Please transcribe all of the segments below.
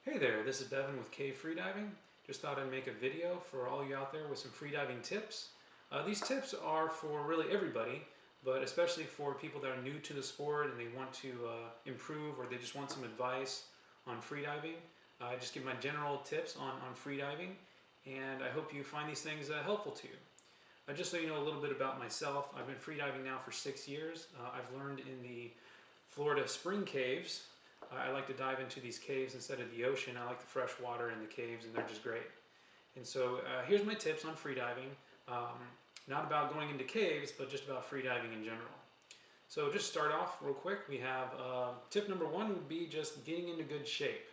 Hey there, this is Bevan with CaveFreediving. Just thought I'd make a video for all you out there with some freediving tips. These tips are for really everybody, but especially for people that are new to the sport and they want to improve, or they just want some advice on freediving. I just give my general tips on freediving, and I hope you find these things helpful to you. Just so you know a little bit about myself, I've been freediving now for 6 years. I've learned in the Florida spring caves. I like to dive into these caves instead of the ocean. I like the fresh water in the caves, and they're just great. And so here's my tips on freediving. Not about going into caves, but just about freediving in general. So just start off real quick. We have tip number one would be just getting into good shape.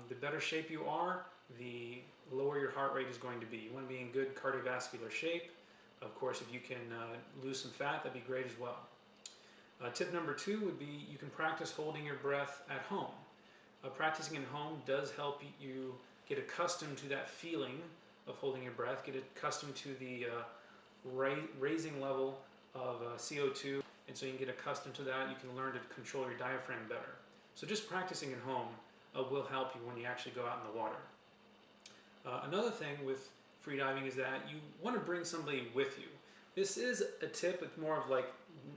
The better shape you are, the lower your heart rate is going to be. You want to be in good cardiovascular shape. Of course, if you can lose some fat, that'd be great as well. Tip number two would be you can practice holding your breath at home. Practicing at home does help you get accustomed to that feeling of holding your breath, get accustomed to the raising level of CO2, and so you can get accustomed to that. You can learn to control your diaphragm better. So just practicing at home will help you when you actually go out in the water. Another thing with freediving is that you want to bring somebody with you. This is a tip, it's more of like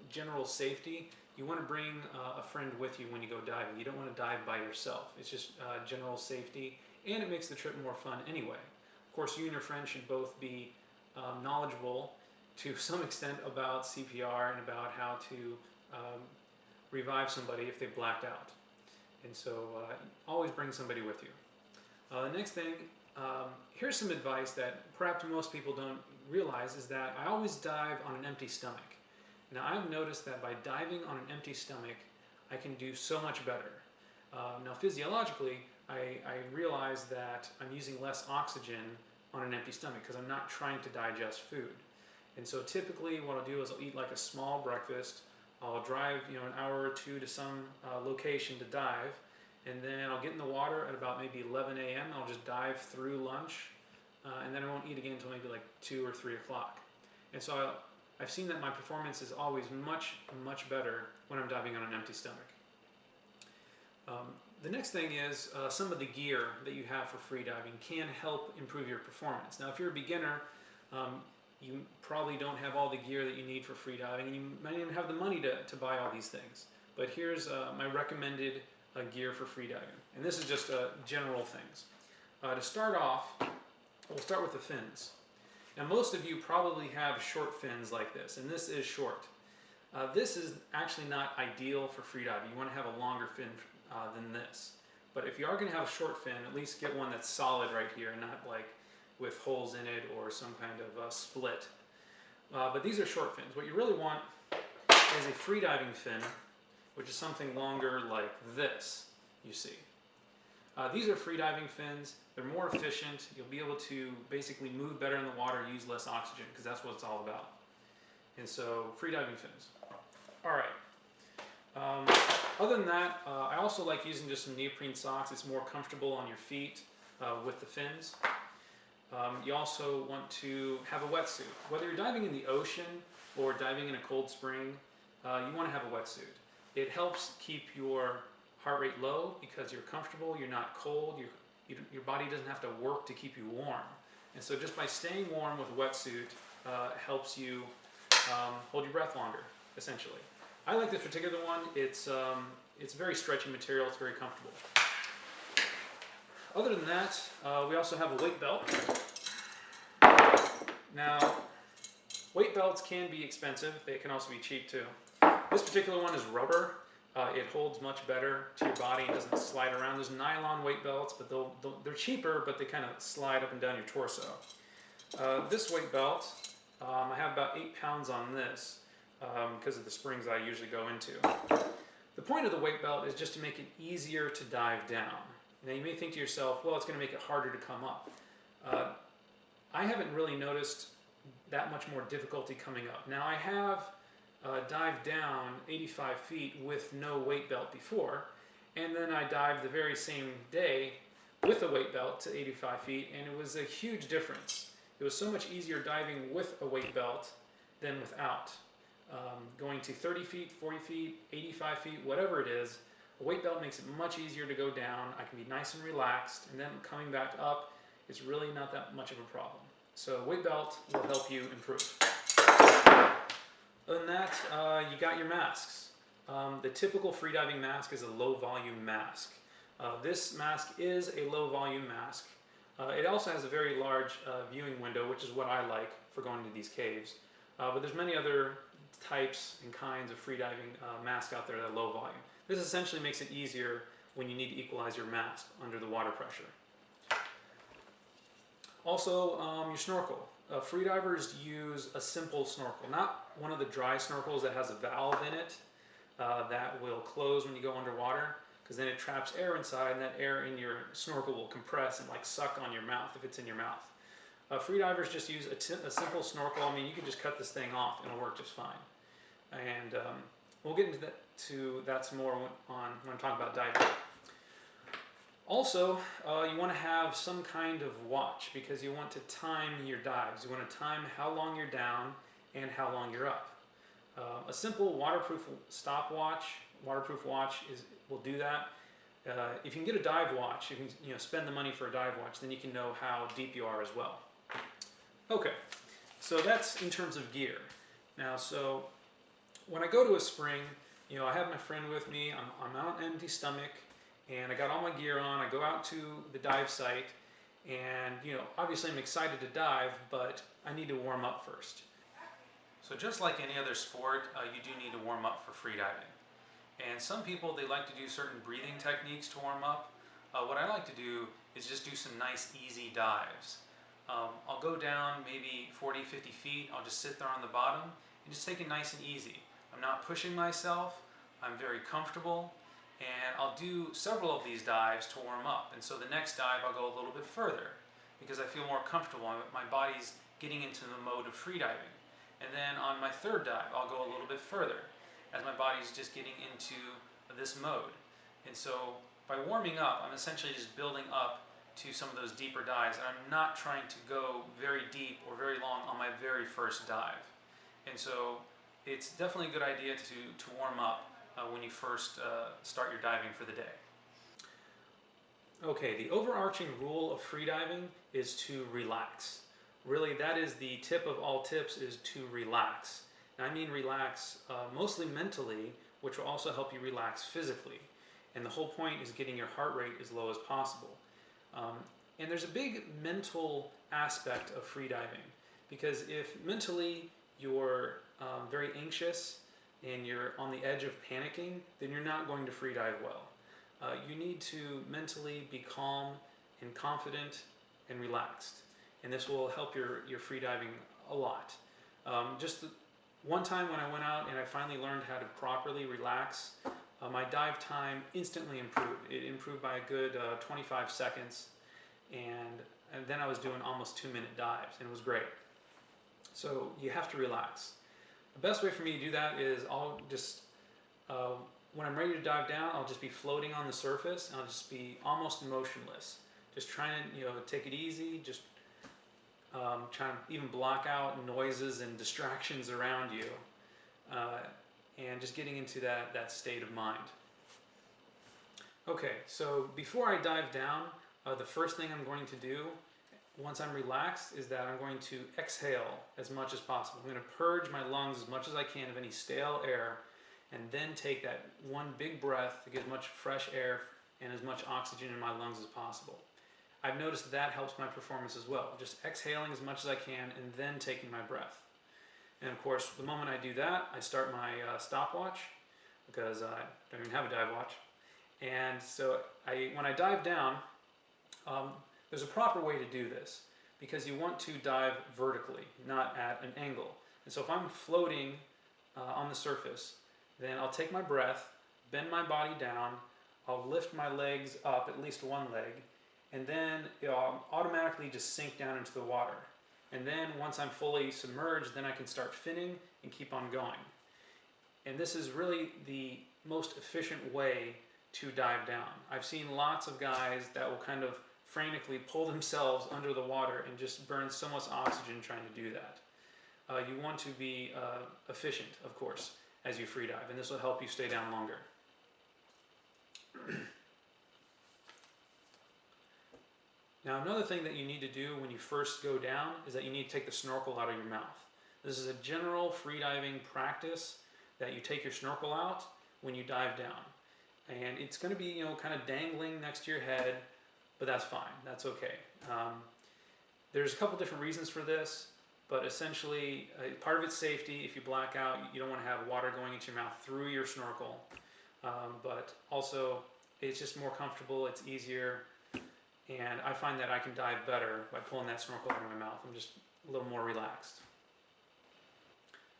general safety. You want to bring a friend with you when you go diving. You don't want to dive by yourself. It's just general safety, and it makes the trip more fun anyway. Of course, you and your friend should both be knowledgeable to some extent about CPR and about how to revive somebody if they've blacked out. And so always bring somebody with you. The next thing, here's some advice that perhaps most people don't realize, is that I always dive on an empty stomach. Now I've noticed that by diving on an empty stomach, I can do so much better. Now physiologically, I realize that I'm using less oxygen on an empty stomach because I'm not trying to digest food. And so typically what I'll do is I'll eat like a small breakfast. I'll drive an hour or two to some location to dive, and then I'll get in the water at about maybe 11 a.m. I'll just dive through lunch, and then I won't eat again until maybe like 2 or 3 o'clock. And so I've seen that my performance is always much better when I'm diving on an empty stomach. The next thing is some of the gear that you have for freediving can help improve your performance. Now if you're a beginner, you probably don't have all the gear that you need for freediving, and you might even have the money to buy all these things. But here's my recommended gear for freediving. And this is just general things. To start off, we'll start with the fins. Now most of you probably have short fins like this, and this is short. This is actually not ideal for freediving. You want to have a longer fin than this. But if you are going to have a short fin, at least get one that's solid right here, and not like with holes in it or some kind of split. But these are short fins. What you really want is a freediving fin, which is something longer like this, you see. These are freediving fins. They're more efficient. You'll be able to basically move better in the water, use less oxygen, because that's what it's all about. And so, freediving fins. All right. Other than that, I also like using just some neoprene socks. It's more comfortable on your feet with the fins. You also want to have a wetsuit. Whether you're diving in the ocean or diving in a cold spring, you want to have a wetsuit. It helps keep your heart rate low because you're comfortable, you're not cold, your body doesn't have to work to keep you warm. And so just by staying warm with a wetsuit helps you hold your breath longer, essentially. I like this particular one. It's very stretchy material, it's very comfortable. Other than that, we also have a weight belt. Now, weight belts can be expensive. They can also be cheap too. This particular one is rubber. It holds much better to your body and doesn't slide around. There's nylon weight belts, but they're cheaper, but they kind of slide up and down your torso. This weight belt, I have about 8 pounds on this because of the springs I usually go into. The point of the weight belt is just to make it easier to dive down. Now you may think to yourself, well, it's going to make it harder to come up. I haven't really noticed that much more difficulty coming up. Now I have dived down 85 feet with no weight belt before, and then I dived the very same day with a weight belt to 85 feet, and it was a huge difference. It was so much easier diving with a weight belt than without. Going to 30 feet, 40 feet, 85 feet, whatever it is, A weight belt makes it much easier to go down. I can be nice and relaxed, and then coming back up, it's really not that much of a problem. So weight belt will help you improve. Other than that, you got your masks. The typical freediving mask is a low volume mask. This mask is a low volume mask. It also has a very large viewing window, which is what I like for going to these caves. But there's many other types and kinds of freediving masks out there that are low volume. This essentially makes it easier when you need to equalize your mask under the water pressure. Also, your snorkel. Freedivers use a simple snorkel, not one of the dry snorkels that has a valve in it that will close when you go underwater, because then it traps air inside, and that air in your snorkel will compress and like suck on your mouth if it's in your mouth. Freedivers just use a simple snorkel. I mean, you can just cut this thing off and it'll work just fine. And we'll get into that some more when I'm talking about diving. Also, you want to have some kind of watch, because you want to time your dives. You want to time how long you're down and how long you're up. A simple waterproof waterproof watch will do that. If you can get a dive watch, if you can spend the money for a dive watch, then you can know how deep you are as well. Okay, so that's in terms of gear. Now, so when I go to a spring, I have my friend with me. I'm out on an empty stomach, and I got all my gear on. I go out to the dive site, and obviously I'm excited to dive, but I need to warm up first. So just like any other sport, you do need to warm up for freediving. And some people, they like to do certain breathing techniques to warm up. What I like to do is just do some nice easy dives. I'll go down maybe 40, 50 feet. I'll just sit there on the bottom and just take it nice and easy. I'm not pushing myself. I'm very comfortable. And I'll do several of these dives to warm up. And so the next dive I'll go a little bit further because I feel more comfortable. My body's getting into the mode of freediving. And then on my third dive I'll go a little bit further as my body's just getting into this mode. And so by warming up, I'm essentially just building up to some of those deeper dives. And I'm not trying to go very deep or very long on my very first dive. And so it's definitely a good idea to warm up when you first start your diving for the day. Okay, the overarching rule of freediving is to relax. Really, that is the tip of all tips, is to relax. And I mean relax mostly mentally, which will also help you relax physically. And the whole point is getting your heart rate as low as possible. And there's a big mental aspect of freediving, because if mentally you're very anxious and you're on the edge of panicking, then you're not going to freedive well. You need to mentally be calm and confident and relaxed, and this will help your freediving a lot. One time when I went out and I finally learned how to properly relax, my dive time instantly improved. It improved by a good 25 seconds, and then I was doing almost 2-minute dives, and it was great. So you have to relax. The best way for me to do that is I'll just, when I'm ready to dive down, I'll just be floating on the surface, and I'll just be almost motionless. Just trying to take it easy, just trying to even block out noises and distractions around you, and just getting into that state of mind. Okay, so before I dive down, the first thing I'm going to do once I'm relaxed is that I'm going to exhale as much as possible. I'm going to purge my lungs as much as I can of any stale air, and then take that one big breath to get as much fresh air and as much oxygen in my lungs as possible. I've noticed that helps my performance as well. Just exhaling as much as I can and then taking my breath. And of course, the moment I do that, I start my stopwatch, because I don't even have a dive watch. And so when I dive down, there's a proper way to do this, because you want to dive vertically, not at an angle. And so if I'm floating on the surface, then I'll take my breath, bend my body down, I'll lift my legs up, at least one leg, and then I'll automatically just sink down into the water. And then once I'm fully submerged, then I can start finning and keep on going. And this is really the most efficient way to dive down. I've seen lots of guys that will kind of frantically pull themselves under the water and just burn so much oxygen trying to do that. You want to be efficient, of course, as you freedive, and this will help you stay down longer. Now, another thing that you need to do when you first go down is that you need to take the snorkel out of your mouth. This is a general freediving practice that you take your snorkel out when you dive down. And it's going to be, kind of dangling next to your head, but that's fine. That's okay. There's a couple different reasons for this, but essentially, part of it's safety. If you black out, you don't want to have water going into your mouth through your snorkel. But also, it's just more comfortable. It's easier. And I find that I can dive better by pulling that snorkel out of my mouth. I'm just a little more relaxed.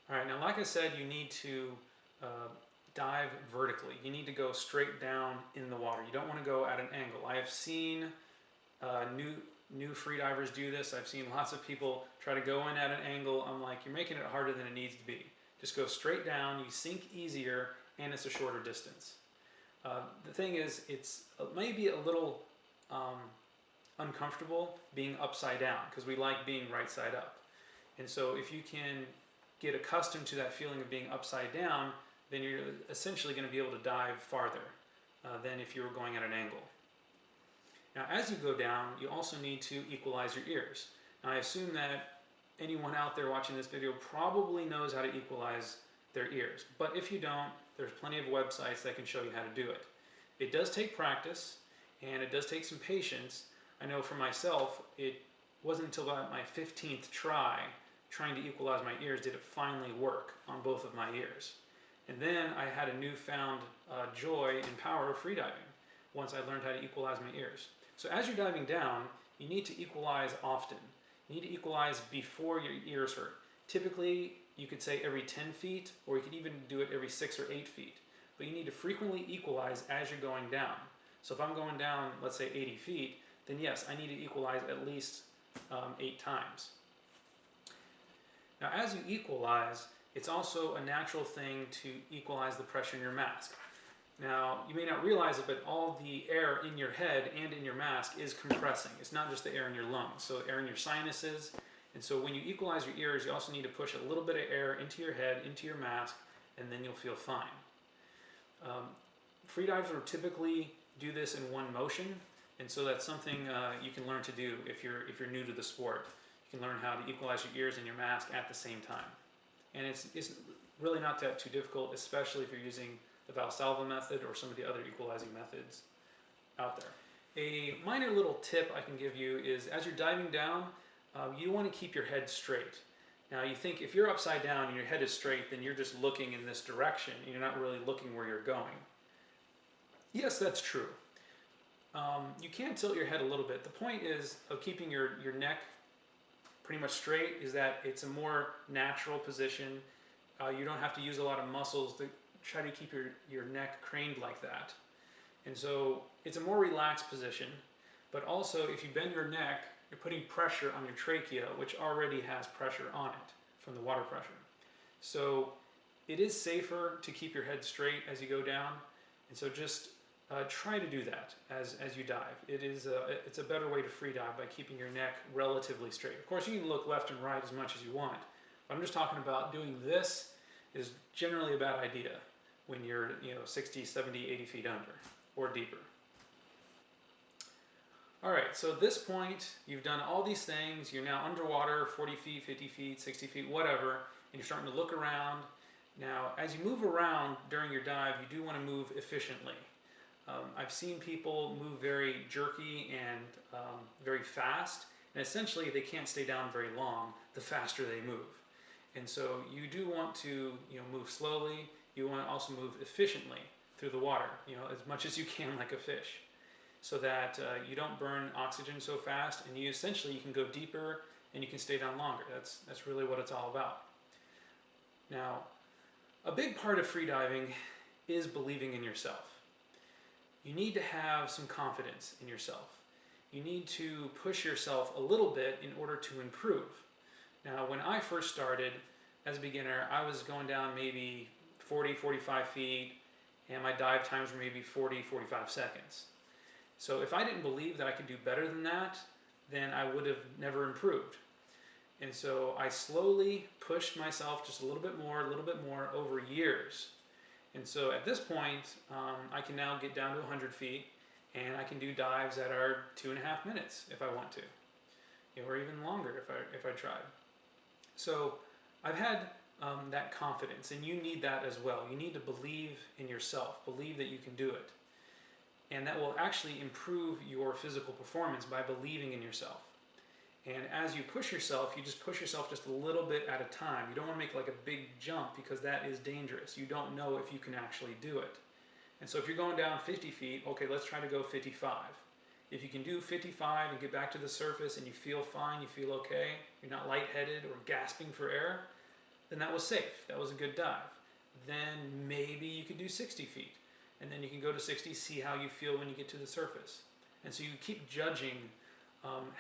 All right, now like I said, you need to dive vertically. You need to go straight down in the water. You don't want to go at an angle. I have seen new freedivers do this. I've seen lots of people try to go in at an angle. I'm like, you're making it harder than it needs to be. Just go straight down. You sink easier, and it's a shorter distance. The thing is, it's maybe a little uncomfortable being upside down because we like being right side up. And so if you can get accustomed to that feeling of being upside down, then you're essentially going to be able to dive farther than if you were going at an angle. Now, as you go down, you also need to equalize your ears. Now, I assume that anyone out there watching this video probably knows how to equalize their ears. But if you don't, there's plenty of websites that can show you how to do it. It does take practice, and it does take some patience. I know for myself, it wasn't until about my 15th try trying to equalize my ears did it finally work on both of my ears. And then I had a newfound joy and power of freediving once I learned how to equalize my ears. So as you're diving down, you need to equalize often. You need to equalize before your ears hurt. Typically, you could say every 10 feet, or you could even do it every 6 or 8 feet. But you need to frequently equalize as you're going down. So if I'm going down, let's say 80 feet, then yes, I need to equalize at least 8 times. Now, as you equalize, it's also a natural thing to equalize the pressure in your mask. Now, you may not realize it, but all the air in your head and in your mask is compressing. It's not just the air in your lungs, so air in your sinuses. And so when you equalize your ears, you also need to push a little bit of air into your head, into your mask, and then you'll feel fine. Freedivers will typically do this in one motion, and so that's something you can learn to do if you're new to the sport. You can learn how to equalize your ears and your mask at the same time. And it's really not that too difficult, especially if you're using the Valsalva method or some of the other equalizing methods out there. A minor little tip I can give you is as you're diving down, you want to keep your head straight. Now you think if you're upside down and your head is straight, then you're just looking in this direction and you're not really looking where you're going. Yes, that's true. You can tilt your head a little bit. The point is of keeping your neck pretty much straight is that it's a more natural position. You don't have to use a lot of muscles to try to keep your neck craned like that. And so it's a more relaxed position, but also if you bend your neck, you're putting pressure on your trachea, which already has pressure on it from the water pressure. So it is safer to keep your head straight as you go down. And so just try to do that as you dive. It's a better way to free dive by keeping your neck relatively straight. Of course, you can look left and right as much as you want. But I'm just talking about doing this is generally a bad idea when you're 60, 70, 80 feet under or deeper. All right, so at this point, you've done all these things. You're now underwater, 40 feet, 50 feet, 60 feet, whatever, and you're starting to look around. Now, as you move around during your dive, you do want to move efficiently. I've seen people move very jerky and very fast, and essentially they can't stay down very long the faster they move. And so you do want to move slowly. You want to also move efficiently through the water, as much as you can like a fish, so that you don't burn oxygen so fast, and you can go deeper and you can stay down longer. That's really what it's all about. Now, a big part of freediving is believing in yourself. You need to have some confidence in yourself. You need to push yourself a little bit in order to improve. Now, when I first started as a beginner, I was going down maybe 40, 45 feet, and my dive times were maybe 40, 45 seconds. So if I didn't believe that I could do better than that, then I would have never improved. And so I slowly pushed myself just a little bit more over years. And so at this point, I can now get down to 100 feet, and I can do dives that are 2.5 minutes if I want to, or even longer if I tried. So I've had that confidence, and you need that as well. You need to believe in yourself, believe that you can do it. And that will actually improve your physical performance by believing in yourself. And as you push yourself, you just push yourself just a little bit at a time. You don't want to make like a big jump because that is dangerous. You don't know if you can actually do it. And so if you're going down 50 feet, okay, let's try to go 55. If you can do 55 and get back to the surface and you feel fine, you feel okay, you're not lightheaded or gasping for air, then that was safe. That was a good dive. Then maybe you could do 60 feet. And then you can go to 60, see how you feel when you get to the surface. And so you keep judging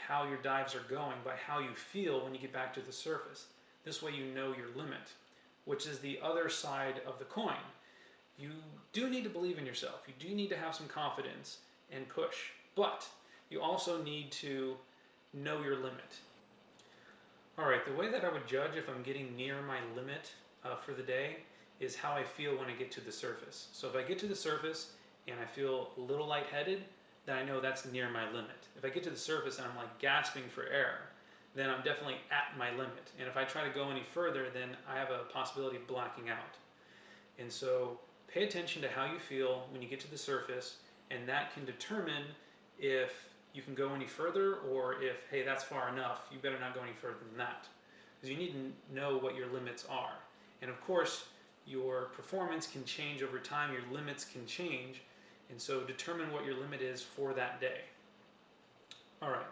how your dives are going by how you feel when you get back to the surface. This way you know your limit, which is the other side of the coin. You do need to believe in yourself. You do need to have some confidence and push, but you also need to know your limit. All right, the way that I would judge if I'm getting near my limit for the day is how I feel when I get to the surface. So if I get to the surface and I feel a little lightheaded, then I know that's near my limit. If I get to the surface and I'm like gasping for air, then I'm definitely at my limit. And if I try to go any further, then I have a possibility of blacking out. And so pay attention to how you feel when you get to the surface, and that can determine if you can go any further or if, hey, that's far enough, you better not go any further than that. Because you need to know what your limits are. And of course, your performance can change over time, your limits can change, and so determine what your limit is for that day. All right,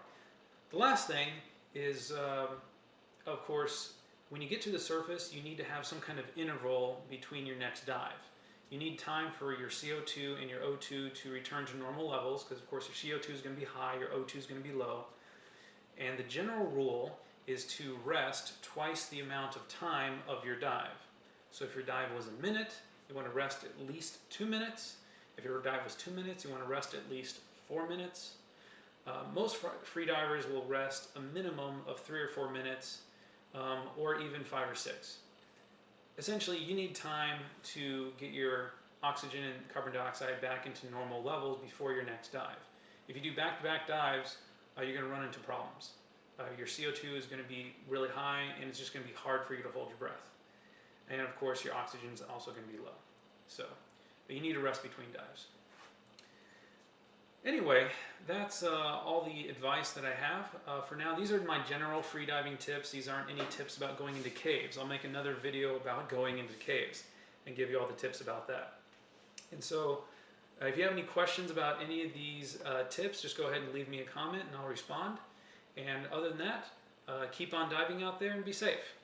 the last thing is, of course, when you get to the surface, you need to have some kind of interval between your next dive. You need time for your CO2 and your O2 to return to normal levels, because of course your CO2 is going to be high, your O2 is going to be low. And the general rule is to rest twice the amount of time of your dive. So if your dive was a minute, you want to rest at least 2 minutes. If your dive was 2 minutes, you want to rest at least 4 minutes. Most freedivers will rest a minimum of 3 or 4 minutes, or even 5 or 6. Essentially, you need time to get your oxygen and carbon dioxide back into normal levels before your next dive. If you do back-to-back dives, you're going to run into problems. Your CO2 is going to be really high, and it's just going to be hard for you to hold your breath. And of course, your oxygen is also going to be low. But you need to rest between dives. Anyway, that's all the advice that I have for now. These are my general freediving tips. These aren't any tips about going into caves. I'll make another video about going into caves and give you all the tips about that. And so if you have any questions about any of these tips, just go ahead and leave me a comment and I'll respond. And other than that, keep on diving out there and be safe.